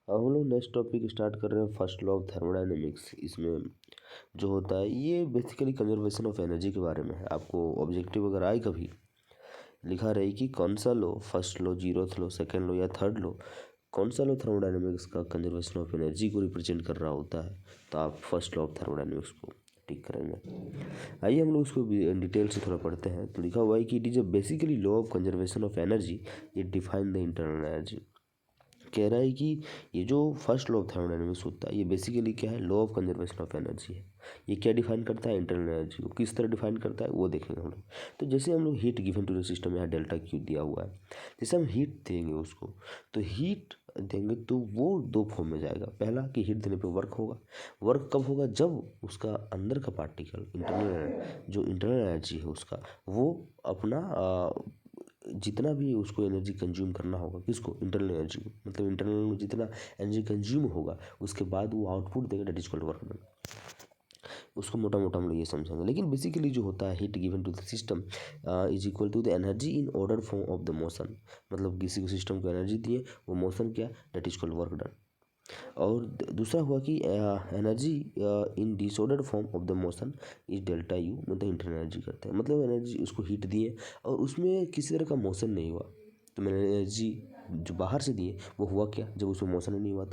अब हम लोग नेक्स्ट टॉपिक स्टार्ट कर रहे हैं फर्स्ट लॉ ऑफ थर्मोडायनेमिक्स। इसमें जो होता है ये बेसिकली कंजर्वेशन ऑफ एनर्जी के बारे में है। आपको ऑब्जेक्टिव अगर आए कभी लिखा रही कि कौन सा law, first law, zeroth law, second law या थर्ड लॉ, कौन सा लॉ थर्मोडायनेमिक्स का कंजर्वेशन ऑफ एनर्जी को रिप्रेजेंट कर रहा होता है, तो आप फर्स्ट लॉ ऑफ थर्मोडायनेमिक्स को टिक करेंगे। आइए हम लोग उसको डिटेल से थोड़ा पढ़ते हैं। तो लिखा हुआ है कि it is a basically law of conservation of energy, it define the internal energy. कह रहा है कि ये जो फर्स्ट लॉ ऑफ थर्मोडायनेमिक्स होता है ये बेसिकली क्या है, law of conservation of energy है। ये क्या डिफाइन करता है, इंटरनल एनर्जी को। किस तरह डिफाइन करता है वो देखेंगे हम लोग। तो जैसे हम लोग heat given to the system, यहाँ डेल्टा क्यू दिया हुआ है, जैसे हम हीट देंगे उसको, तो हीट देंगे तो वो दो फॉर्म में जाएगा। पहला कि हीट देने पे वर्क होगा। वर्क कब होगा, जब उसका अंदर का पार्टिकल इंटरनल एनर्जी है उसका, वो अपना जितना भी उसको एनर्जी कंज्यूम करना होगा, किसको, इंटरनल एनर्जी को, मतलब इंटरनल में जितना एनर्जी कंज्यूम होगा उसके बाद वो आउटपुट देगा, that is called work done. उसको मोटा मोटा हम लोग ये समझेंगे। लेकिन बेसिकली जो होता है heat given to the system is equal to the energy in order form of the motion. मतलब किसी को सिस्टम को एनर्जी दिए, वो मोशन क्या, that is called work done. और दूसरा हुआ कि energy in disorder form of the motion is delta U, मतलब इंटरनल एनर्जी करते हैं। मतलब एनर्जी उसको हीट दिए और उसमें किसी तरह का मोशन नहीं हुआ, तो मैंने एनर्जी जो बाहर से दिए वो हुआ क्या, जब उसमें मोशन नहीं हुआ।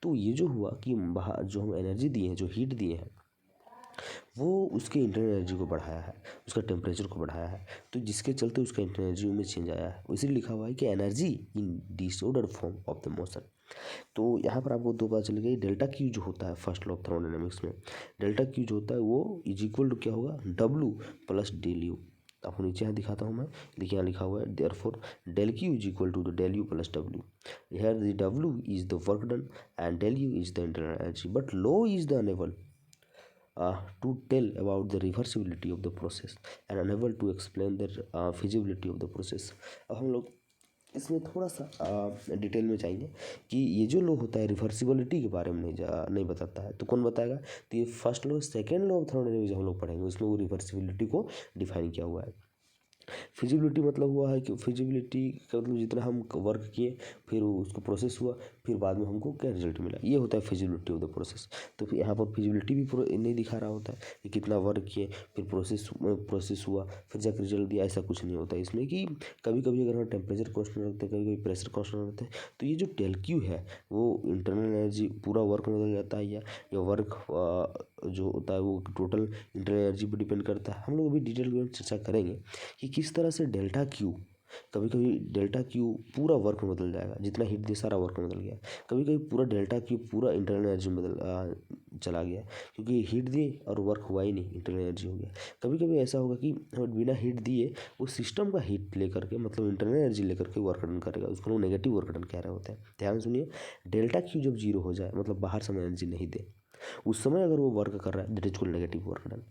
तो ये जो हुआ कि बाहर जो हम एनर्जी दिए हैं, जो हीट दिए हैं, वो उसके इंटरनल एनर्जी को बढ़ाया है, उसका टेम्परेचर को बढ़ाया है, तो जिसके चलते उसका इंटरनल एनर्जी में चेंज आया है। इसीलिए लिखा हुआ है कि energy in disorder form of the motion. तो यहाँ पर आपको दो बात चल गई। डेल्टा क्यू जो होता है फर्स्ट लॉ ऑफ थर्मोडायनेमिक्स में, डेल्टा क्यू जो होता है वो इज इक्वल टू क्या होगा, डब्लू प्लस डेल यू। आपको नीचे यहाँ दिखाता हूँ मैं, देखिए यहाँ लिखा हुआ है therefore del Q is equal to the del U plus W. Here the W is the work done and del U is the internal energy, but low is the unable to tell about the reversibility of the process and unable to explain the feasibility of the process। अब हम लोग इसमें थोड़ा सा detail में जाएंगे कि ये जो लॉ होता है रिवर्सिबिलिटी के बारे में नहीं बताता है, तो कौन बताएगा, तो ये first law second law of thermodynamics हम लोग पढ़ेंगे, उसमें वो रिवर्सिबिलिटी को डिफाइन किया हुआ है। फिजिबिलिटी मतलब हुआ है कि फिजिबिलिटी का मतलब जितना हम वर्क किए, फिर उसको प्रोसेस हुआ, फिर बाद में हमको क्या रिजल्ट मिला, ये होता है फिजिबिलिटी ऑफ द प्रोसेस। तो फिर यहाँ पर फिजिबिलिटी भी नहीं दिखा रहा होता है कि कितना वर्क किए, फिर प्रोसेस हुआ, फिर जाकर रिजल्ट दिया, ऐसा कुछ नहीं होता इसमें। कि कभी कभी अगर हम टेम्परेचर कांस्टेंट रखते हैं, कभी कभी प्रेशर कांस्टेंट रखते हैं, तो ये जो डेल क्यू है वो इंटरनल एनर्जी पूरा वर्क में बदल जाता है, या वर्क जो होता है वो टोटल इंटरनल एनर्जी पर डिपेंड करता है। हम लोग अभी डिटेल में चर्चा करेंगे कि किस तरह से डेल्टा क्यू, कभी कभी डेल्टा क्यू पूरा वर्क में बदल जाएगा, जितना हीट दिया सारा वर्क में बदल गया। कभी कभी पूरा डेल्टा क्यू पूरा इंटरनल एनर्जी में चला गया, क्योंकि हीट दिए और वर्क हुआ ही नहीं, इंटरनल एनर्जी हो गया। कभी कभी ऐसा होगा कि बिना हीट दिए वो सिस्टम का हीट लेकर के, मतलब इंटरनल एनर्जी लेकर के वर्क डन करेगा, उसको लोग नेगेटिव वर्क डन कह रहे होते हैं। ध्यान सुनिए, डेल्टा क्यू जब जीरो हो जाए, मतलब बाहर से एनर्जी नहीं दे, उस समय अगर वो वर्क कर रहा है, that is called negative work done.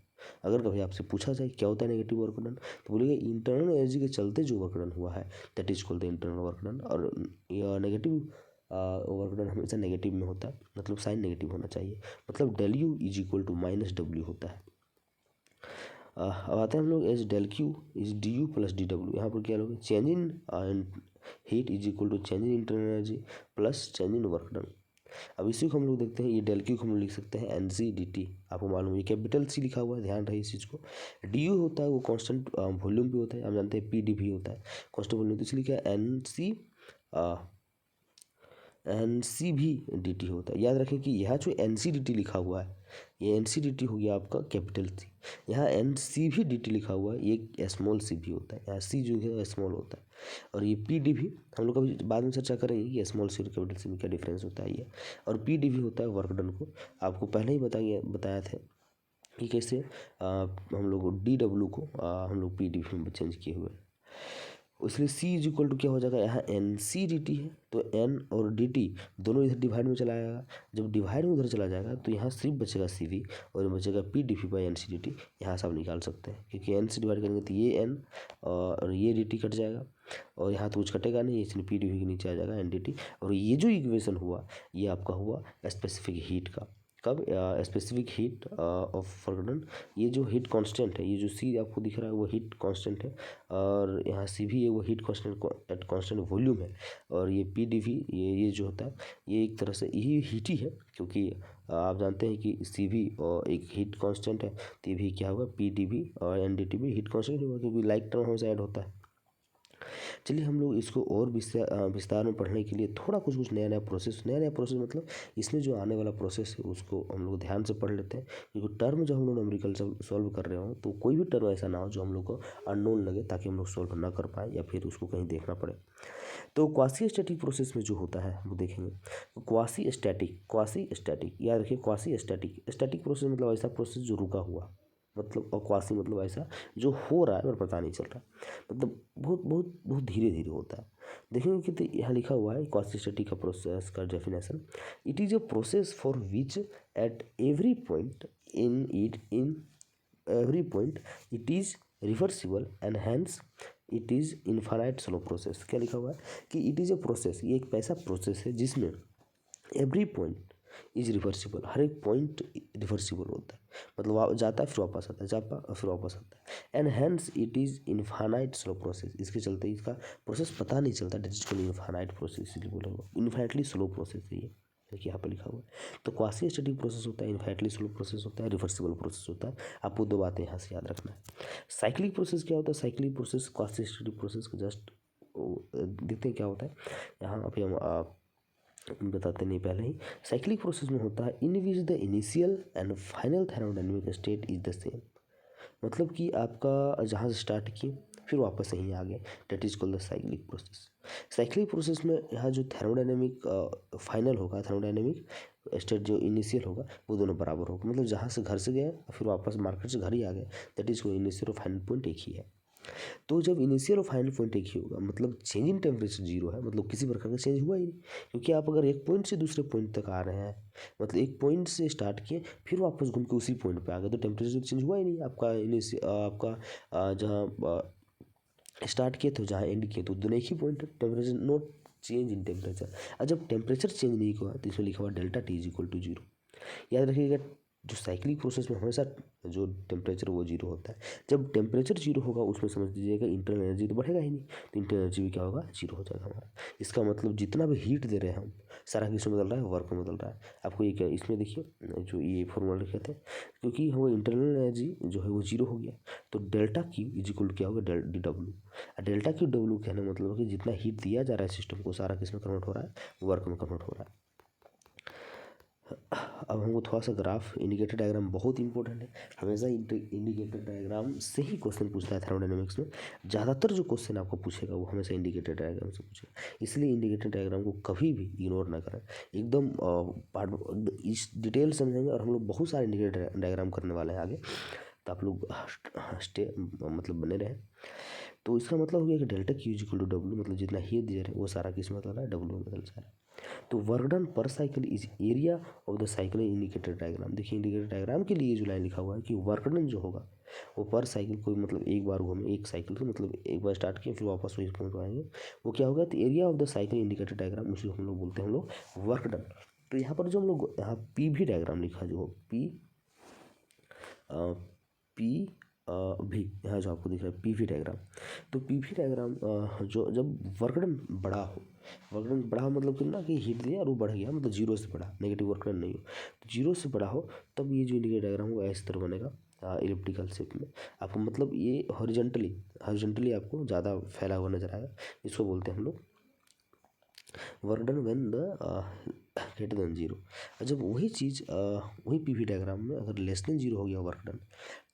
अगर कभी आपसे पूछा जाए क्या होता है नेगेटिव वर्क डन, तो बोलिए इंटरनल एनर्जी के चलते जो वर्क डन हुआ है, that is called the internal work done. और नेगेटिव वर्क डन हमेशा नेगेटिव में होता है, मतलब साइन नेगेटिव होना चाहिए, मतलब del U is equal to minus W होता है। अब आते हैं हम लोग as del Q is D U plus D W. यहाँ पर क्या लोग, change in heat is equal to change in internal energy plus change in work done. अब इसी को हम लोग देखते हैं, ये डेल क्यू को हम लोग लिख सकते हैं एन सी डी टी। आपको मालूम है ये कैपिटल सी लिखा हुआ है, ध्यान रहे इस चीज़ को। डी यू होता है वो कांस्टेंट वॉल्यूम भी होता है, हम जानते हैं पी डी भी होता है कांस्टेंट वॉल्यूम, तो इसलिए क्या एन सी भी डी टी होता है। याद रखें कि यहाँ जो एन सी डी टी लिखा हुआ है, ये एन सी डी टी हो गया आपका कैपिटल सी। यहाँ एन सी भी डी टी लिखा हुआ है, ये स्मॉल सी भी होता है, यहाँ सी जो है स्मॉल होता है। और ये पी डी भी हम लोग कभी बाद में चर्चा करेंगे कि स्मॉल सी और कैपिटल सी में क्या डिफरेंस होता है ये। और पी डी भी होता है वर्क डन को, आपको पहले ही बताया था कि कैसे हम लोग डी डब्ल्यू को हम लोग पी डी में चेंज किए हुए हैं। इसलिए सी इज इक्वल टू क्या हो जाएगा, यहाँ एन सी डी टी है, तो एन और डी टी दोनों इधर डिवाइड में चला जाएगा। जब डिवाइड में उधर चला जाएगा तो यहाँ सिर्फ बचेगा सी वी और बचेगा P D P by N C D T. यहाँ से आप निकाल सकते हैं, क्योंकि एन से डिवाइड करेंगे तो ये एन और ये डी टी कट जाएगा, और यहाँ तो कुछ कटेगा नहीं, इसलिए पी डी पी के नीचे आ जाएगा एन डी टी। और ये जो इक्वेशन हुआ ये आपका हुआ स्पेसिफिक हीट का। कब? स्पेसिफिक हीट ऑफ वर्कडन, ये जो हीट कांस्टेंट है, ये जो सी आपको दिख रहा है वो हीट कांस्टेंट है, और यहाँ सी भी है वो heat constant at constant volume है, और ये पी डी वी ये जो होता है ये एक तरह से यही हीट ही है, क्योंकि आप जानते हैं कि सी भी और एक हीट कांस्टेंट है, तो ये भी क्या होगा? पी डी वी और एन डी टी भी हीट कांस्टेंट होगा, क्योंकि लाइक टर्म हमेशा ऐड होता है। चलिए हम लोग इसको और विस्तार में पढ़ने के लिए थोड़ा कुछ नया नया प्रोसेस मतलब इसमें जो आने वाला प्रोसेस है उसको हम लोग ध्यान से पढ़ लेते हैं, क्योंकि टर्म जब हम लोग न्यूमेरिकल सॉल्व कर रहे हो तो कोई भी टर्म ऐसा ना हो जो हम लोग को अननोन लगे, ताकि हम लोग सॉल्व ना कर पाए या फिर उसको कहीं देखना पड़े। तो क्वासी स्टैटिक प्रोसेस में जो होता है वो देखेंगे। तो क्वासी स्टैटिक याद रखिए, क्वासी स्टैटिक प्रोसेस मतलब ऐसा प्रोसेस जो रुका हुआ, मतलब, और क्वासी मतलब ऐसा जो हो रहा है पर पता नहीं चल रहा, मतलब बहुत धीरे धीरे होता है। देखेंगे कि यहाँ लिखा हुआ है क्वासी स्टैटिक का प्रोसेस का definition, it is a process for which at every point in every point it is reversible and hence it is infinite slow process. क्या लिखा हुआ है कि इट इज़ अ प्रोसेस, ये एक ऐसा प्रोसेस है जिसमें एवरी पॉइंट इज रिवर्सिबल, हर एक पॉइंट रिवर्सिबल होता है, मतलब जाता है फिर वापस आता है, जाता है फिर वापस आता है, and hence it is infinite slow process, इसके चलते इसका प्रोसेस पता नहीं चलता, that is called infinite process, इसलिए बोला हुआ इनफाइनाइटली स्लो प्रोसेस है ये, देखिए यहाँ पर लिखा हुआ है। तो क्वासी स्टैटिक प्रोसेस होता है, इनफाइनाइटली स्लो प्रोसेस होता है, रिवर्सिबल प्रोसेस होता है। आपको दो बातें यहाँ से याद रखना है। साइक्लिक प्रोसेस क्या होता है? Cyclic process quasi static process को जस्ट देखते हैं क्या होता है। यहाँ अभी हम बताते नहीं पहले ही। साइक्लिक प्रोसेस में होता है in which the initial and final thermodynamic state is the same, मतलब कि आपका जहाँ से स्टार्ट किए फिर वापस यहीं आ गए, that is called the cyclic process. Cyclic process में यहाँ जो थर्मोडायनेमिक फाइनल होगा, थर्मोडायनेमिक स्टेट जो इनिशियल होगा वो दोनों बराबर होगा, मतलब जहाँ से घर से गए फिर वापस मार्केट से घर ही आ गए, दैट इज कॉल्ड इनिशियल और फाइनल पॉइंट एक ही है। तो जब इनिशियल और फाइनल पॉइंट एक ही होगा, मतलब चेंज इन टेम्परेचर जीरो है, मतलब किसी प्रकार का चेंज हुआ ही नहीं, क्योंकि आप अगर एक पॉइंट से दूसरे पॉइंट तक आ रहे हैं, मतलब एक पॉइंट से स्टार्ट किए फिर वापस घूम के उसी पॉइंट पे आ गए, तो टेम्परेचर चेंज हुआ ही नहीं आपका। जहाँ स्टार्ट किए थे जहाँ एंड किए तो दोनों एक ही पॉइंट है, temperature note change in temperature. और जब टेम्परेचर चेंज नहीं हुआ तो इसमें लिखा हुआ delta T is equal to zero. याद रखिएगा जो साइक्लिक प्रोसेस में हमेशा जो टेम्परेचर वो जीरो होता है, जब टेम्परेचर जीरो होगा उसमें समझ लीजिएगा इंटरनल एनर्जी तो बढ़ेगा ही नहीं, तो इंटरनल एनर्जी भी क्या होगा? जीरो हो जाएगा हमारा। इसका मतलब जितना भी हीट दे रहे हैं हम, सारा किसमें बदल रहा है? वर्क में बदल रहा है। आपको ये क्या इसमें देखिए जो ये फॉर्मूला लिखे थे, क्योंकि वो इंटरनल एनर्जी जो है वो जीरो हो गया, तो डेल्टा क्यू इज इक्वल क्या होगा? D W. Delta Q W कहने का मतलब है कि जितना हीट दिया जा रहा है सिस्टम को, सारा किसमें कन्वर्ट हो रहा है? वर्क में कन्वर्ट हो रहा है। अब हमको थोड़ा सा ग्राफ इंडिकेटर डायग्राम बहुत इंपॉर्टेंट है, हमेशा इंडिकेटर डायग्राम से ही क्वेश्चन पूछता है थर्मोडायनेमिक्स में। ज़्यादातर जो क्वेश्चन आपको पूछेगा वो हमेशा इंडिकेटर डायग्राम से पूछेगा, इसलिए इंडिकेटर डायग्राम को कभी भी इग्नोर ना करें, एकदम पार्ट इस डिटेल समझेंगे, और हम लोग बहुत सारे इंडिकेटर डायग्राम करने वाले हैं आगे, तो आप लोग मतलब बने रहें। तो इसका मतलब हो गया कि delta Q is equal to W, मतलब जितना हीट दिया है वो सारा किस में बदल रहा है? डब्ल्यू में बदल जा रहा है। तो वर्क डन पर cycle is area of the cycle indicator diagram. देखिए इंडिकेटर डायग्राम के लिए जो लाइन लिखा हुआ है कि वर्क डन जो होगा वो पर साइकिल कोई मतलब एक बार घूमे एक साइकिल को, मतलब एक बार स्टार्ट किए फिर वापस वही पॉइंट आएंगे, वो क्या होगा? तो area of the cycle indicator diagram, उसी हम लोग बोलते हैं हम लोग वर्क डन। तो यहाँ पर जो हम लोग यहाँ पी भी डायग्राम लिखा जो पी भी यहाँ जो आपको दिख रहा है पीवी डायग्राम, तो पीवी डायग्राम जो जब वर्क डन बड़ा हो, वर्क डन बड़ा हो मतलब कितना कि हीट दिया और वो बढ़ गया, मतलब जीरो से बड़ा, नेगेटिव वर्क डन नहीं हो, तो जीरो से बड़ा हो तब ये जो इंडिकेटर डायग्राम होगा इस तरह बनेगा इलिप्टिकल शेप में। आपको मतलब ये हॉरिजॉन्टली आपको ज़्यादा फैला हुआ नजर आएगा, इसको बोलते हैं हम लोग work done when the greater than zero. जब वही चीज़ वही पीवी डायग्राम में अगर लेस देन जीरो हो गया वर्क डन,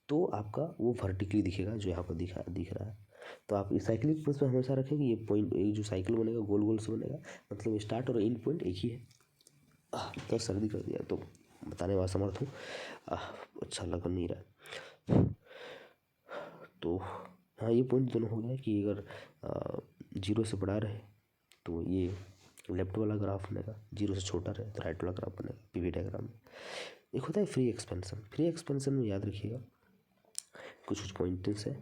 तो आपका वो वर्टिकली दिखेगा जो यहाँ पर दिख रहा है। तो आप इस साइक्लिक प्रोसेस में हमेशा रखें कि ये पॉइंट, ये जो साइकिल बनेगा गोल गोल से बनेगा, मतलब स्टार्ट और एंड पॉइंट एक ही है। तो सर्दी कर दिया तो बताने में असमर्थ हूँ, अच्छा लग नहीं रहा। तो हाँ ये पॉइंट दोनों हो गया कि अगर जीरो से बड़ा रहे तो ये लेफ्ट वाला ग्राफ बनेगा, जीरो से छोटा रहे तो राइट वाला ग्राफ बनेगा पीवी डायग्राम में। एक होता है फ्री एक्सपेंशन। फ्री एक्सपेंशन में याद रखिएगा कुछ पॉइंट्स है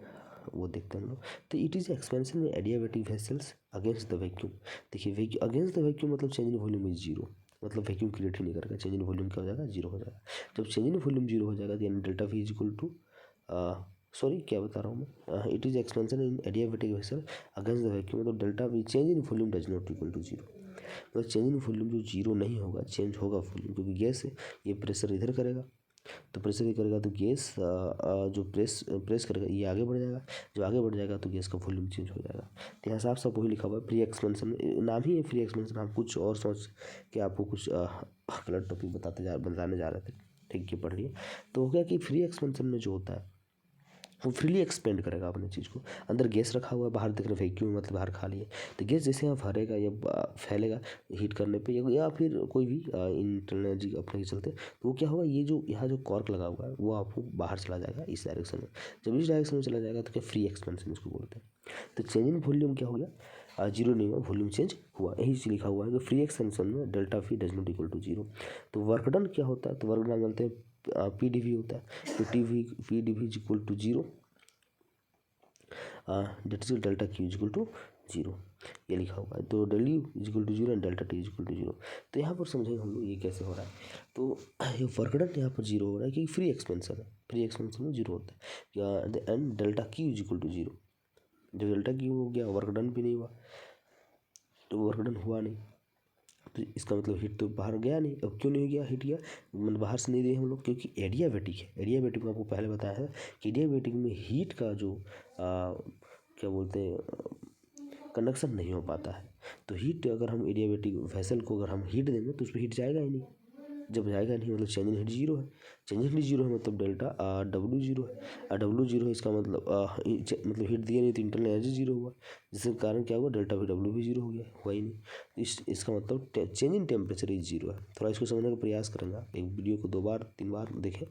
वो देखते हैं हम लोग। तो इट इज़ एक्सपेंशन में adiabatic vessels against the vacuum. देखिए अगेंस्ट द वैक्यूम मतलब change in volume is zero, मतलब वैक्यूम क्रिएट ही नहीं करेगा। चेंज इन वॉल्यूम क्या हो जाएगा, जीरो हो जाएगा। जब चेंज इन वॉल्यूम जीरो हो जाएगा तो यानी delta V is equal to, sorry क्या बता रहा हूँ मैं, it is expansion in adiabatic vessel against the vacuum, मतलब delta V change in volume does not equal to zero. मतलब चेंज इन वॉल्यूम जो जीरो नहीं होगा, चेंज होगा वॉल्यूम, क्योंकि गैस है, ये प्रेशर इधर करेगा, तो प्रेशर ये करेगा तो गैस जो प्रेस करेगा ये आगे बढ़ जाएगा, जो आगे बढ़ जाएगा तो गैस का वॉल्यूम चेंज हो जाएगा। तो यहाँ साफ साफ वही लिखा हुआ है, फ्री एक्सपेंशन, नाम ही है फ्री एक्सपेंशन। हम कुछ और सोच के आपको कुछ गलत टॉपिक बताने जा रहे थे, ठीक है, पढ़ लिए। तो हो गया कि फ्री एक्सपेंशन में जो होता है वो फ्रीली एक्सपेंड करेगा अपने चीज़ को। अंदर गैस रखा हुआ है, बाहर देख रहे वैक्यूम, मतलब बाहर खाली है, तो गैस जैसे यहाँ भरेगा या फैलेगा हीट करने पे या फिर कोई भी इंटरनल एनर्जी अपने के चलते, तो वो क्या होगा, ये जो यहाँ जो कॉर्क लगा हुआ है वो आपको बाहर चला जाएगा इस डायरेक्शन में। जब इस डायरेक्शन में चला जाएगा तो क्या फ्री एक्सपेंशन इसको बोलते हैं। तो चेंज इन वॉल्यूम क्या हो गया, जीरो नहीं हुआ, वॉल्यूम चेंज हुआ, यही चीज लिखा हुआ है कि फ्री एक्सपेंशन में delta V does not equal to zero. तो वर्क डन क्या होता है, तो वर्क डन जानते हैं पी डी वी होता है, तो P D V is equal to zero, that is delta Q is equal to zero, ये लिखा हुआ है। तो W is equal to zero and delta T is equal to zero. तो यहाँ पर समझेंगे हम लोग ये कैसे हो रहा है। तो ये वर्क डन यहाँ पर जीरो हो रहा है क्योंकि फ्री एक्सपेंशन है, फ्री एक्सपेंशन में जीरो होता है, and delta Q is equal to zero. जब डेल्टा क्यू हो गया, वर्क डन भी नहीं हुआ, तो वर्क डन हुआ नहीं, तो इसका मतलब हीट तो बाहर गया नहीं। अब क्यों नहीं गया हीट, गया मतलब बाहर से नहीं दिए हम लोग, क्योंकि एडियाबैटिक है। एडियाबैटिक में आपको पहले बताया है कि एडियाबैटिक में हीट का जो क्या बोलते हैं, कंडक्शन नहीं हो पाता है। तो हीट अगर हम एडियाबैटिक वेसल को अगर हम हीट देंगे तो उस पर हीट जाएगा ही नहीं। जब जाएगा नहीं मतलब चेंज इन हीट जीरो है, चेंज इन हीट जीरो है मतलब डेल्टा डब्ल्यू जीरो है, डब्ल्यू जीरो है, इसका मतलब मतलब हीट दिया नहीं तो इंटरनल एनर्जी जीरो हुआ, जिसके कारण क्या हुआ, डेल्टा वी डब्ल्यू भी जीरो हो गया, हुआ ही नहीं। इसका मतलब change in temperature is zero है। थोड़ा इसको समझने का प्रयास करेंगे आप, एक वीडियो को 2 बार 3 बार देखें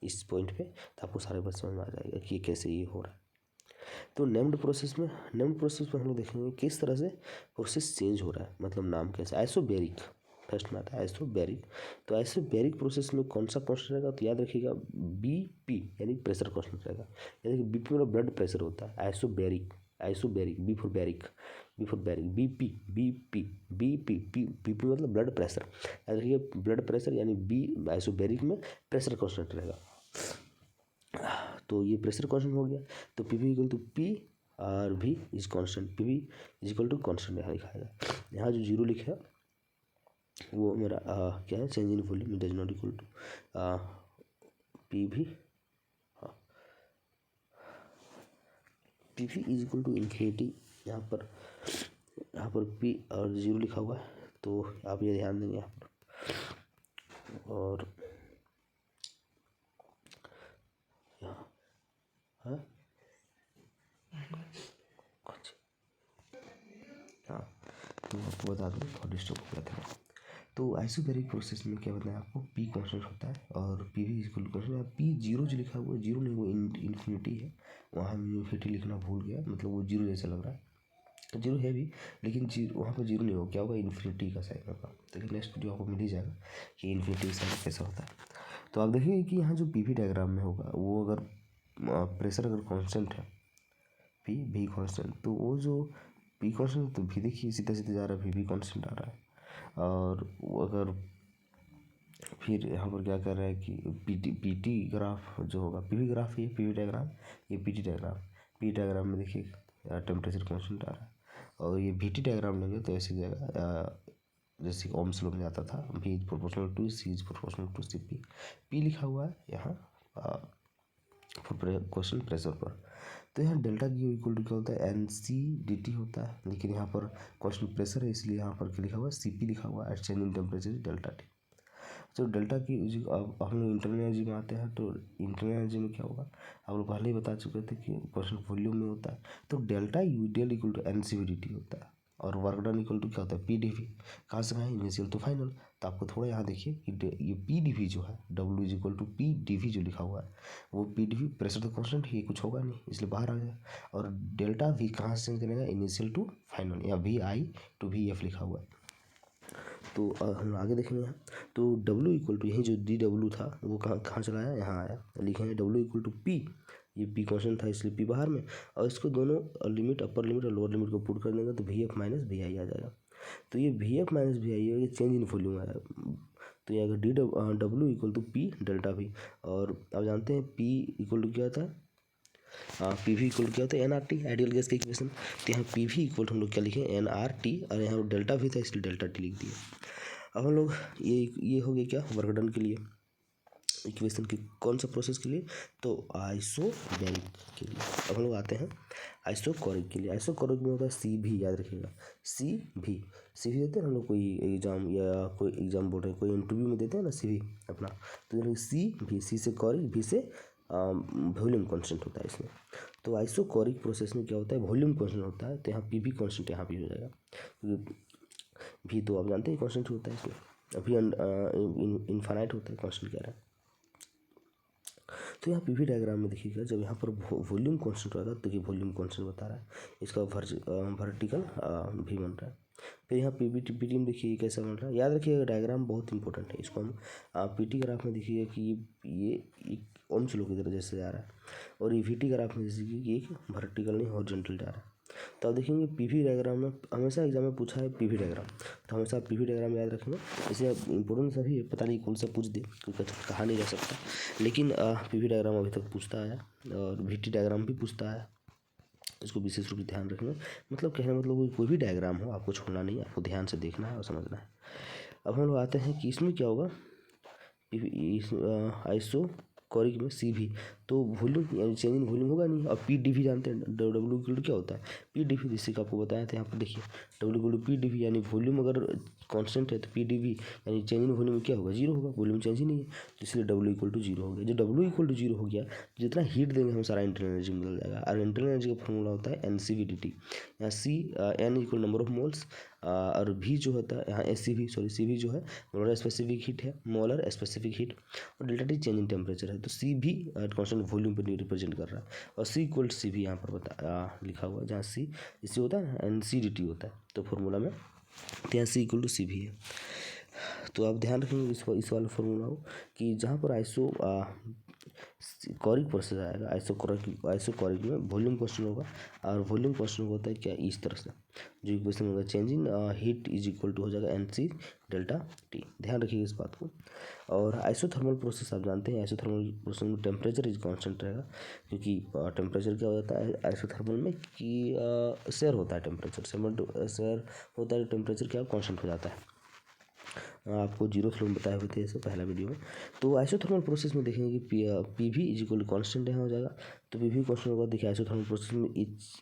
इस पॉइंट पे, तो आपको सारे बात समझ में आ जाएगा कि कैसे ये हो रहा है। तो नेम्ड प्रोसेस में हम लोग देखेंगे किस तरह से प्रोसेस चेंज हो रहा है, मतलब नाम कैसे, आइसोबैरिक फर्स्ट में आता है, आइसोबैरिक। तो आइसोबैरिक प्रोसेस में कौन सा कांस्टेंट रहेगा, तो याद रखिएगा बीपी, यानी प्रेशर कांस्टेंट रहेगा। यानी कि बीपी मतलब ब्लड प्रेशर होता है, isobaric B for baric, BP BP BP BP मतलब ब्लड प्रेशर। याद रखिए ब्लड प्रेशर यानी बी आइसोबैरिक में प्रेशर कांस्टेंट रहेगा। तो ये प्रेशर कांस्टेंट हो गया। तो P V equal to P R V is constant, P V is equal to constant यहाँ लिखा है। यहाँ जो जीरो लिखा है वो मेरा क्या है, change in volume does not equal to P V, P V is equal to infinity. यहाँ पर पी और जीरो लिखा हुआ है, तो आप ये ध्यान देंगे यहाँ पर। और हाँ तो आपको बता दूँ, थोड़ा डिस्टर्ब हो गया था। तो आइसोबैरिक प्रोसेस में क्या बताया आपको, पी कांस्टेंट होता है और P V equal to constant. P zero जो लिखा हुआ है, जीरो नहीं वो इन्फिनिटी है, वहाँ मैं इन्फिनिटी लिखना भूल गया, मतलब वो जीरो जैसा लग रहा है, तो जीरो है भी, लेकिन जीरो वहाँ पर जीरो नहीं होगा, क्या होगा, इन्फिनिटी का साइन होगा। तो नेक्स्ट वीडियो आपको मिल ही जाएगा कि इन्फिनिटी का साइन कैसा होता है। तो आप देखिए कि यहाँ जो पी वी डायग्राम में होगा, वो अगर प्रेशर अगर कांस्टेंट है, पी भी कांस्टेंट, तो वो जो पी कांस्टेंट तो भी देखिए सीधा सीधा जा रहा है, भी कांस्टेंट आ रहा है। और वो अगर फिर यहाँ पर क्या कर रहा है कि पी टी ग्राफ जो होगा, पी वी ग्राफ, ये पी वी डायग्राम, ये P T diagram. P diagram में देखिए टेम्परेचर कांस्टेंट आ रहा है, और ये भी टी डायग्राम लेंगे तो ऐसी जगह जैसे ओम्स लॉ में जाता था, भी is proportional to C is proportional to C P. P लिखा हुआ है यहाँ क्वेश्चन प्रेशर पर। तो यहाँ डेल्टा क्यू इक्वल टू क्या होता है, एन सी डी टी होता है, लेकिन यहाँ पर क्वेश्चन प्रेशर है इसलिए यहाँ पर क्या लिखा हुआ है, सी पी लिखा हुआ है, at change in temperature delta T. तो डेल्टा की अब हम लोग इंटरनल एनर्जी में आते हैं, तो इंटरनल एनर्जी में क्या होगा, आप लोग पहले ही बता चुके थे कि क्वेश्चन वॉल्यूम में होता है। तो delta U del equal to N C V D T होता है, और वर्क डन इक्वल टू क्या होता है, पी डी वी। कहाँ से कहाँ, इनिशियल तो फाइनल। तो आपको थोड़ा यहाँ देखिए कि ये पी डी वी जो है, W is equal to P D V जो लिखा हुआ है, वो पी डी वी प्रेशर तो कॉन्स्टेंट है, ये कुछ होगा नहीं इसलिए बाहर आ गया। और डेल्टा वी कहाँ से चेंज करेगा, इनिशियल टू फाइनल, या V I to V F लिखा हुआ है। तो हम आगे देखेंगे यहाँ। तो W इक्वल टू यही जो डी डब्ल्यू था वो कहाँ चला आया, यहाँ आया, लिखेंगे W इक्वल टू पी, ये पी कांस्टेंट था इसलिए पी बाहर में, और इसको दोनों लिमिट, अपर लिमिट और लोअर लिमिट को पुट कर देंगे तो V F minus V I आ जाएगा। तो ये V F minus V I ये चेंज इन वॉल्यूम है। तो ये अगर D W equal to P delta V, और आप जानते हैं पी इक्वल टू क्या होता है, पी वी इक्वल क्या होता है, N R T, ideal gas का इक्वेशन। तो यहाँ पी वी इक्वल हम लोग क्या लिखे, एन आर टी, और यहाँ डेल्टा भी था इसलिए डेल्टा टी लिख दिया। अब हम लोग ये हो गया क्या, वर्क डन के लिए इक्वेशन की, कौन सा प्रोसेस के लिए, तो आइसोबैरिक के लिए। अब हम लोग आते हैं आइसोकोरिक के लिए। आइसोकोरिक में होता है सी भी, याद रखिएगा सी भी। सी भी देते हैं हम लोग कोई एग्जाम या कोई एग्जाम बोल रहे हैं, कोई इंटरव्यू में देते हैं ना सी भी अपना, तो सी भी, सी से कोरिक, भी से वॉल्यूम कांस्टेंट होता है इसमें। तो आइसोकोरिक प्रोसेस में क्या होता है, वॉल्यूम कांस्टेंट होता है, तो यहाँ पी भी कांस्टेंट यहाँ भी हो जाएगा, क्योंकि भी तो आप जानते हैं कांस्टेंट होता है इसमें, अभी इनफाइनाइट होता है, कांस्टेंट कह रहा है। तो यहाँ पीवी डायग्राम में देखिएगा, जब यहाँ पर वॉल्यूम कांस्टेंट होगा तो ये वॉल्यूम कांस्टेंट बता रहा है, इसका वर्टिकल भी बन रहा है। फिर यहाँ पीटी में देखिए कैसा बन रहा है, याद रखिएगा डायग्राम बहुत इंपॉर्टेंट है, इसको हम पीटी ग्राफ में देखिएगा कि ये एक ओम्स लॉ की तरह जैसे जा रहा है, और ये वीटी ग्राफ में जैसे कि एक वर्टिकल नहीं हॉरिजॉन्टल जा रहा है। तो आप देखेंगे पीवी डायग्राम में हमेशा एग्जाम में पूछा है पीवी डायग्राम, तो हमेशा आप पीवी डायग्राम याद रखेंगे। इसे इंपॉर्टेंट सभी है, पता नहीं कौन सा पूछ दे, क्योंकि कहा नहीं जा सकता, लेकिन पीवी डायग्राम अभी तक पूछता आया, और वीटी डायग्राम भी पूछता आया, इसको विशेष रूप से ध्यान रखना। मतलब कहने मतलब कोई भी डायग्राम हो आपको छोड़ना नहीं, आपको ध्यान से देखना है और समझना है। अब हम लोग आते हैं कि इसमें क्या होगा, आइसो कोरिक में सी भी, तो वॉल्यूम यानी चेंज इन वॉल्यूम होगा नहीं। और पी डी भी जानते हैं, डब्ल्यू इक्वल टू क्या होता है, पी डी वी, जिससे आपको बताया था यहाँ पर देखिए, W equal to P D V, यानी वॉल्यूम अगर कांस्टेंट है तो पी डी वी यानी चेंज इन वॉल्यूम क्या होगा, जीरो होगा, वॉल्यूम चेंज ही नहीं है, तो इसलिए डब्ल्यू इक्वल टू जीरो हो गया। जब डब्ल्यू इक्वल टू जीरो हो गया, जितना हीट देंगे हम सारा इंटरनल एनर्जी बदल जाएगा, और इंटरनल एनर्जी का फॉर्मूला होता है N C V D T. यहाँ C N equal number of moles, और भी जो होता है यहाँ S C V, sorry C V जो है मोलर स्पेसिफिक हीट है, मोलर स्पेसिफिक हीट, और delta T change in temperature है। तो सी भी कांस्टेंट वॉल्यूम पर रिप्रेजेंट कर रहा है, और सी इक्वल सी भी यहाँ पर लिखा हुआ है, जहाँ सी इससे होता है ना एन सी डी टी होता है, तो फॉर्मूला में तो यहाँ सी इक्वल टू सी भी है। तो आप ध्यान रखेंगे इस वाले फॉर्मूला को, कि जहाँ पर आइसो कोरिक प्रोसेस आएगा, आइसोकोरिक में वॉल्यूम क्वेश्चन होगा, और वॉल्यूम क्वेश्चन होता है क्या, इस तरह से जो इक्वेशन होगा, change in heat is equal to हो जाएगा एन सी डेल्टा टी। ध्यान रखिएगा इस बात को। और आइसोथर्मल प्रोसेस आप जानते हैं, आइसोथर्मल प्रोसेस में टेम्परेचर इज कांस्टेंट रहेगा, क्योंकि टेम्परेचर क्या हो जाता है आइसोथर्मल में कि शेयर होता है, टेम्परेचर शेयर होता है, टेम्परेचर क्या कांस्टेंट हो जाता है, आपको जीरो फ्लो में बताए हुए थे ऐसे पहला वीडियो में। तो आइसोथर्मल प्रोसेस में देखेंगे कि P V is equal constant यहाँ हो जाएगा, तो पी वी कॉन्स्टेंट होगा। देखिए आइसोथर्मल प्रोसेस में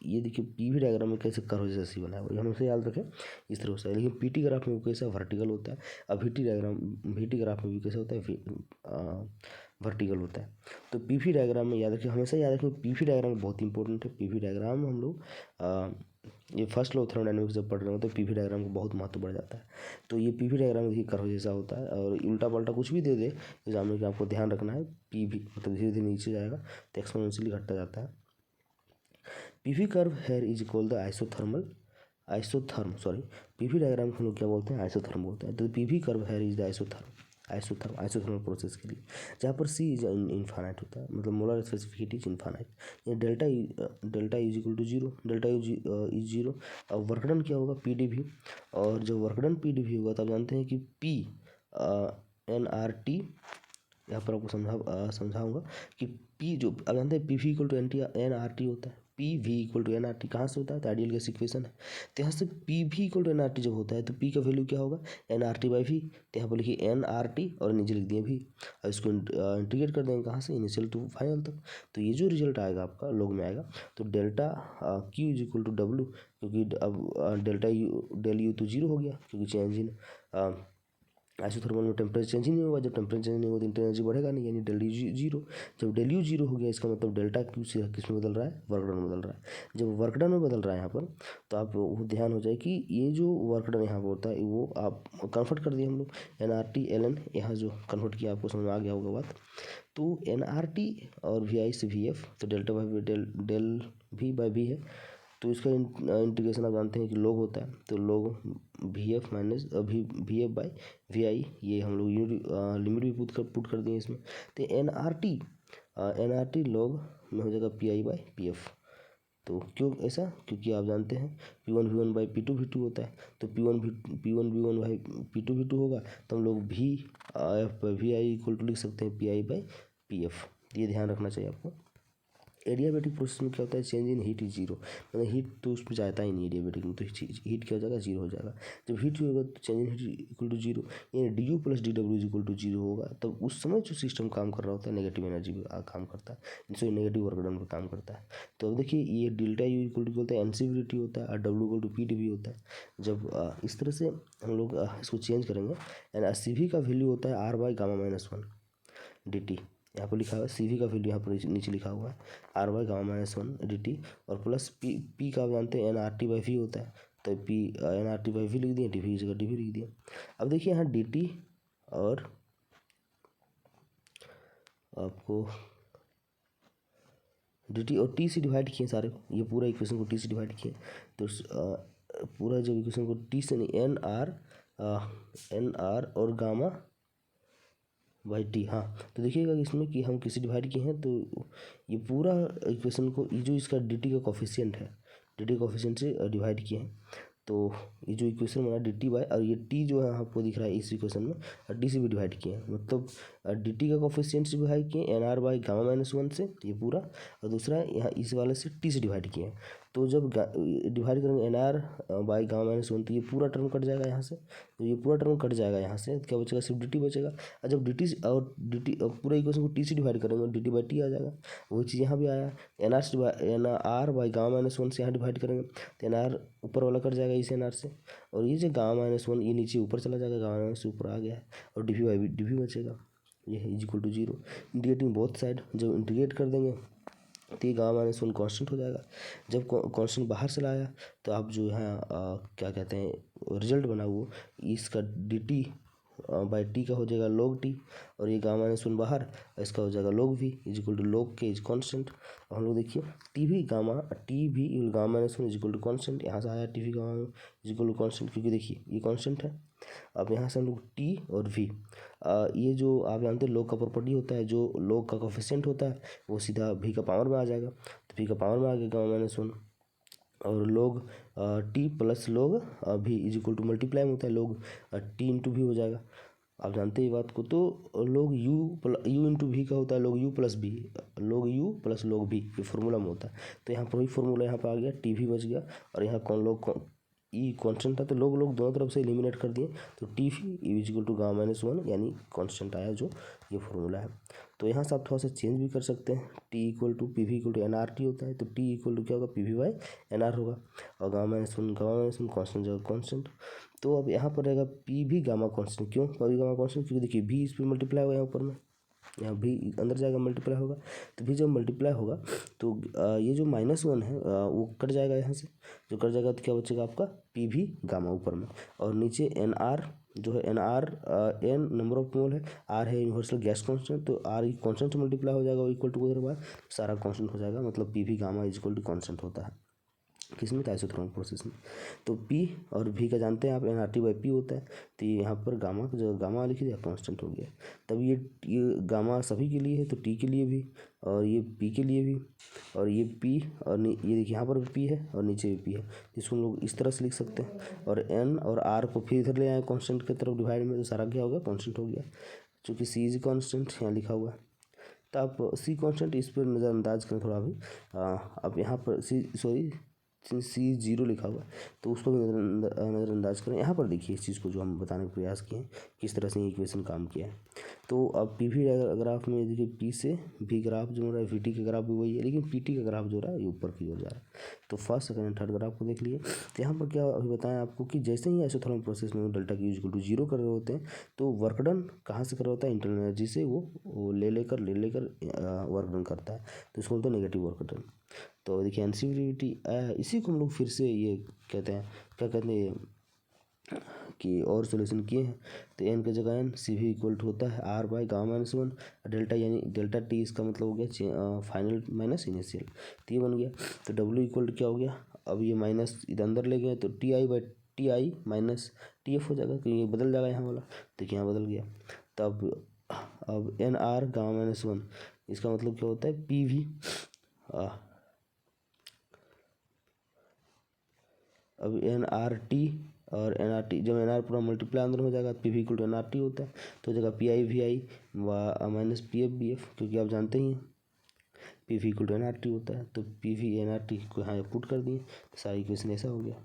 ये देखिए पी वी डायग्राम में कैसे कर्व जैसा सी बना है, वो हमेशा याद रखें इस तरह से। लेकिन पी टी ग्राफ में वो कैसा वर्टिकल होता है, अब वी टी ग्राफ में भी कैसा होता है वर्टिकल होता है। तो पी वी डायग्राम में याद रखें, हमेशा याद रखें पी वी डायग्राम बहुत इंपॉर्टेंट है। पी वी डायग्राम हम लोग ये फर्स्ट लॉ ऑफ थर्मोडायनामिक्स जब पढ़ रहे हो तो पीवी डायग्राम को बहुत महत्व बढ़ जाता है। तो ये पीवी डायग्राम देखिए कर्व जैसा होता है, और उल्टा पल्टा कुछ भी दे दे एग्जाम में कि आपको ध्यान रखना है, पीवी मतलब धीरे धीरे नीचे जाएगा तो एक्सपोनेंशियली घटता जाता है। PV curve here is equal the PV diagram को हम लोग क्या बोलते हैं, आइसोथर्म बोलते हैं। तो PV curve here is the isothermal process के लिए, जहाँ पर सी इज इनफाइनाइट होता है, मतलब molar specific heat is infinite, ये delta is equal to zero, delta is zero. और वर्क डन क्या होगा, पी डी वी, और जब work done P D V होगा तो आप जानते हैं कि पी एन आर टी, यहाँ पर आपको समझाऊंगा कि पी जो आप जानते हैं P V equal to N R T होता है, P V equal to N R T कहाँ से होता है, तो आइडियल गैस इक्वेशन है। तो यहाँ से P V equal to N R T जब होता है तो पी का वैल्यू क्या होगा, N R T by V. तो यहाँ पर लिखिए एन आर टी और नीचे लिख दिए वी, और इसको इंटीग्रेट कर देंगे कहाँ से, इनिशियल टू फाइनल तक। तो ये जो रिजल्ट आएगा आपका लॉग में आएगा, तो delta Q is equal to W, क्योंकि अब डेल यू तो जीरो हो गया, क्योंकि चेंज इन आइसोथर्मल में टेम्परेचर चेंज ही नहीं होगा, जब टेम्परेचर चेंज नहीं होगा तो इंटरनल एनर्जी बढ़ेगा नहीं, यानी डेल यू जीरो। जब डेल यू जीरो हो गया इसका मतलब डेल्टा क्यू से किस में बदल रहा है, वर्क डन में बदल रहा है। जब वर्क डन में बदल रहा है यहाँ पर, तो आप वो ध्यान हो जाए कि ये जो वर्क डन यहाँ पर होता है वो आप कन्वर्ट कर दिए हम लोग N R T L N, यहाँ जो कन्वर्ट किया आपको समझ में आ गया होगा बात। तो एन आर टी और वी आई से वी एफ, तो delta by del V by V है, तो इसका इंटीग्रेशन आप जानते हैं कि लॉग होता है, तो log V F minus V F by V I, ये हम लोग लिमिट भी पुट कर दिए इसमें। तो एन आर टी लॉग में हो जाएगा P I by P F, तो क्यों ऐसा, क्योंकि आप जानते हैं P1 V1 by P2 V2 होता है, तो P1 V1 by P2 V2 होगा, तो हम लोग VI इक्वल टू लिख सकते हैं PI बाई PF। ये ध्यान रखना चाहिए आपको। एडियाबेटिक प्रोसेस में क्या होता है, change in heat is zero, मतलब हीट तो उसमें जाता ही नहीं एडियाबेटिक में, तो हीट क्या हो जाएगा, जीरो हो जाएगा। जब हीट होगा तो change in heat equal to zero, यानी DU plus DW is equal to zero होगा। तब उस समय जो सिस्टम काम कर रहा होता है नेगेटिव एनर्जी पे काम करता है, सॉरी नेगेटिव वर्क डन पे काम करता है। तो अब देखिए ये डेल्टा U इक्वल टू होता है NCVT होता है, और W इक्वल टू PdV होता है। जब इस तरह से हम लोग इसको चेंज करेंगे, यानी CV का वैल्यू होता है R by gamma minus 1 DT, यहाँ पर लिखा हुआ है CV का वैल्यू यहाँ पर नीचे लिखा हुआ है R by gamma minus 1 DT, और प्लस P का आप जानते हैं NRT बाई V होता है, तो P NRT बाई V लिख दिए, DV जगह DV लिख दिया। अब देखिए यहाँ DT और आपको DT और T से डिवाइड किए सारे, ये पूरा इक्वेशन को T से डिवाइड किए, तो पूरा जब इक्वेशन को T से नहीं NR और गामा बाई T, हाँ तो देखिएगा इसमें कि हम किसी डिवाइड किए हैं, तो ये पूरा इक्वेशन को, ये जो इसका DT का कोफिशिएंट है, DT कोफिशिएंट से डिवाइड किए हैं, तो ये जो इक्वेशन बना DT बाय, और ये T जो है आपको दिख रहा है इस इक्वेशन में, D से भी डिवाइड किए हैं, मतलब DT का कोफिशिएंट से डिवाइड किए NR बाई गामा माइनस 1 से, ये पूरा, और दूसरा यहाँ इस वाले से T से डिवाइड किए हैं। तो जब डिवाइड करेंगे NR बाई गामा माइनस 1, तो ये पूरा टर्म कट जाएगा यहाँ से, तो ये पूरा टर्म कट जाएगा यहाँ से, क्या बचेगा, सिर्फ DT बचेगा। और जब DT पूरा इक्वेशन को T से डिवाइड करेंगे, DT बाई T आ जाएगा। वही चीज़ यहाँ भी आया, NR बाई गामा माइनस 1 से यहाँ डिवाइड करेंगे, तो NR ऊपर वाला कट जाएगा इस NR से, और ये जो गामा माइनस 1 ये नीचे ऊपर चला जाएगा, गामा माइनस ऊपर आ गया है, और DV बाई DV बचेगा, ये है is equal to zero. Integrating both side, जब इंटीग्रेट कर देंगे तो ये गामा माइनस 1 कॉन्स्टेंट हो जाएगा। जब कॉन्स्टेंट बाहर चला आया, तो आप जो है क्या कहते हैं रिजल्ट बना वो, इसका DT बाई T का हो जाएगा log T, और ये गामा माइनस 1 बाहर, इसका हो जाएगा log V is equal to log K is constant. और हम लोग देखिए TV gamma TV gamma minus 1 is equal to constant, यहाँ से आया TV gamma is equal to constant, क्योंकि देखिए ये कॉन्स्टेंट है। अब यहाँ से हम लोग T और V, ये जो आप जानते हैं log का प्रॉपर्टी होता है, जो log का कोफिशिएंट होता है वो सीधा V का पावर में आ जाएगा, तो V का पावर में आ गया गामा माइनस 1, और log T plus log V is equal to multiply में होता है, log T इंटू V हो जाएगा, आप जानते हैं बात को। तो log U इंटू V का होता है log U plus B, log U plus log V, ये फॉर्मूला में होता है। तो यहाँ पर वही फॉर्मूला यहाँ पर आ गया, TV बच गया, और यहाँ कौन log ई कॉन्स्टेंट था, तो लोग दोनों तरफ से एलिमिनेट कर दिए, तो TV is equal to gamma minus 1 यानी कॉन्स्टेंट आया, जो ये फॉर्मूला है। तो यहाँ से आप थोड़ा सा चेंज भी कर सकते हैं, T equal to PV equal to NRT होता है, तो T इक्वल टू क्या होगा, PV बाई NR होगा, और गामा माइनस 1 कॉन्स्टेंट जगह कॉन्स्टेंट। तो अब यहाँ पर रहेगा PV गामा कॉन्स्टेंट, क्यों PV गामा कॉन्स्टेंट, क्योंकि देखिए V इस पर मल्टीप्लाई होगा, यहाँ ऊपर में यहाँ भी अंदर जाएगा मल्टीप्लाई होगा, तो भी जब मल्टीप्लाई होगा तो ये जो -1 है वो कट जाएगा यहाँ से, जो कट जाएगा तो क्या बचेगा आपका PV गामा ऊपर में, और नीचे NR जो है NR N number of mole है, R है यूनिवर्सल गैस कांस्टेंट, तो R कांस्टेंट से मल्टीप्लाई हो जाएगा, इक्वल टू उधर बाद सारा कांस्टेंट हो जाएगा, मतलब PV gamma is equal to constant होता है किसमें, आइसोथर्मल प्रोसेस में। तो P और V का जानते हैं आप NRT बाई P होता है, तो ये यहाँ पर गामा जो गामा लिखी जाए कांस्टेंट हो गया। तब ये गामा सभी के लिए है, तो T के लिए भी, और ये P के लिए भी, और ये P और ये देखिए यहाँ पर भी P है और नीचे भी P है, इसको हम लोग इस तरह से लिख सकते हैं, और N और R को फिर इधर ले आए कॉन्स्टेंट की तरफ डिवाइड में, तो सारा क्या हो गया, कॉन्स्टेंट हो गया, चूँकि C इज कॉन्स्टेंट यहाँ लिखा हुआ है। तो आप C कॉन्स्टेंट इस पर नज़रअंदाज करें थोड़ा भी, अब यहाँ पर C0 लिखा हुआ है, तो उसको भी नज़रअंदाज करें। यहाँ पर देखिए इस चीज़ को जो हम बताने का प्रयास किए हैं, किस तरह से ये इक्वेशन काम किया है। तो अब PV ग्राफ में देखिए P से V ग्राफ जो हो रहा है, VT का ग्राफ भी वही है, लेकिन PT का ग्राफ जो हो रहा है ये ऊपर की ओर जा रहा है। तो first second and third graph को देख लिए। तो यहाँ पर क्या अभी बताएं आपको कि जैसे ही आइसोथर्मल प्रोसेस में डेल्टा की इक्वल टू 0 कर रहे होते हैं, तो वर्क डन कहाँ से कर रहा होता है, इंटरनल एनर्जी से वो ले लेकर वर्क डन करता है, तो इसको बोलते हैं नेगेटिव वर्क डन। तो देखिए NCVT इसी को हम लोग फिर से ये कहते हैं, क्या कहते हैं कि और सोल्यूशन किए हैं, तो N की जगह N CV इक्वल टू होता है R by gamma minus 1 delta, यानी डेल्टा T इसका मतलब हो गया फाइनल माइनस इनिशियल, तो ये बन गया। तो W इक्वल टू क्या हो गया, अब ये माइनस इधर अंदर ले गए, तो TI by TI minus TF हो जाएगा, क्योंकि ये बदल जाएगा यहाँ वाला, देखिए यहाँ बदल गया। तब अब NR गामा माइनस 1 इसका मतलब क्या होता है, PV अब NRT और NRT, जब NR पूरा मल्टीप्लाई अंदर हो जाएगा PV इक्वल टू NRT होता है, तो हो जाएगा PI VI minus PF BF, क्योंकि आप जानते ही हैं PV इक्वल टू NRT होता है। तो PV NRT को यहाँ पुट कर दिए, सारा इक्वेशन ऐसा हो गया।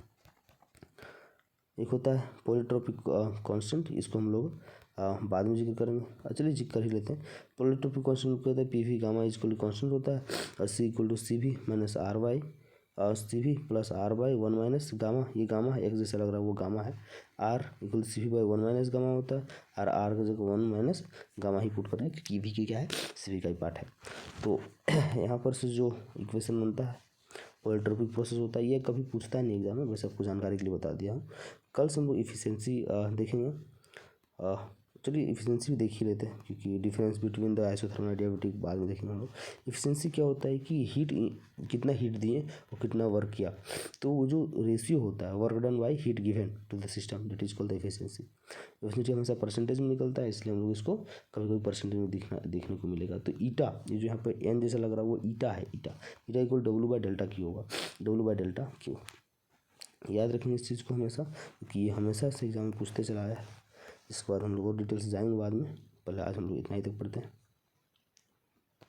एक होता है पॉलीट्रोपिक कांस्टेंट, इसको हम लोग बाद में जिक्र करेंगे। चलिए जिक्र कर ही लेते हैं। पॉलीट्रोपिक कांस्टेंट क्या होता है, PV gamma equal to constant होता है, और C equal to CV minus RY और CV plus RY 1 minus gamma, ये गामा है, एक जैसा लग रहा है वो गामा है। R equal to CV by 1 minus gamma होता है, और R की जगह 1 माइनस गामा ही पुट कर रहे हैं, क्योंकि भी की क्या है, CV का ही पार्ट है। तो यहाँ पर से जो इक्वेशन बनता है पॉलीट्रोपिक प्रोसेस होता है, ये कभी पूछता नहीं एग्जाम में, बस आपको जानकारी के लिए बता दिया हूँ। कल से हम लोग इफिशियंसी देखेंगे। चलिए इफिशियंसी भी देख ही लेते हैं, क्योंकि difference between the isothermal adiabatic बाद में देखेंगे हम लोग। इफिशियंसी क्या होता है कि हीट, कितना हीट दिए और कितना वर्क किया, तो वो जो रेशियो होता है work done by heat given to the system, that is called the efficiency. Efficiency हमेशा परसेंटेज में निकलता है, इसलिए हम लोग इसको कभी कभी परसेंटेज में देखने को मिलेगा। तो ईटा, ये जो यहाँ पे एन जैसा लग रहा है वो ईटा है, ईटा इक्वल W/Δ Q होगा, W/Δ Q। याद रखेंगे इस चीज़ को हमेशा, क्योंकि ये हमेशा से एग्जाम में पूछते चला आया है। इसके बाद हम लोग और डिटेल से जाएंगे बाद में, पहले आज हम लोग इतना ही तक पढ़ते हैं।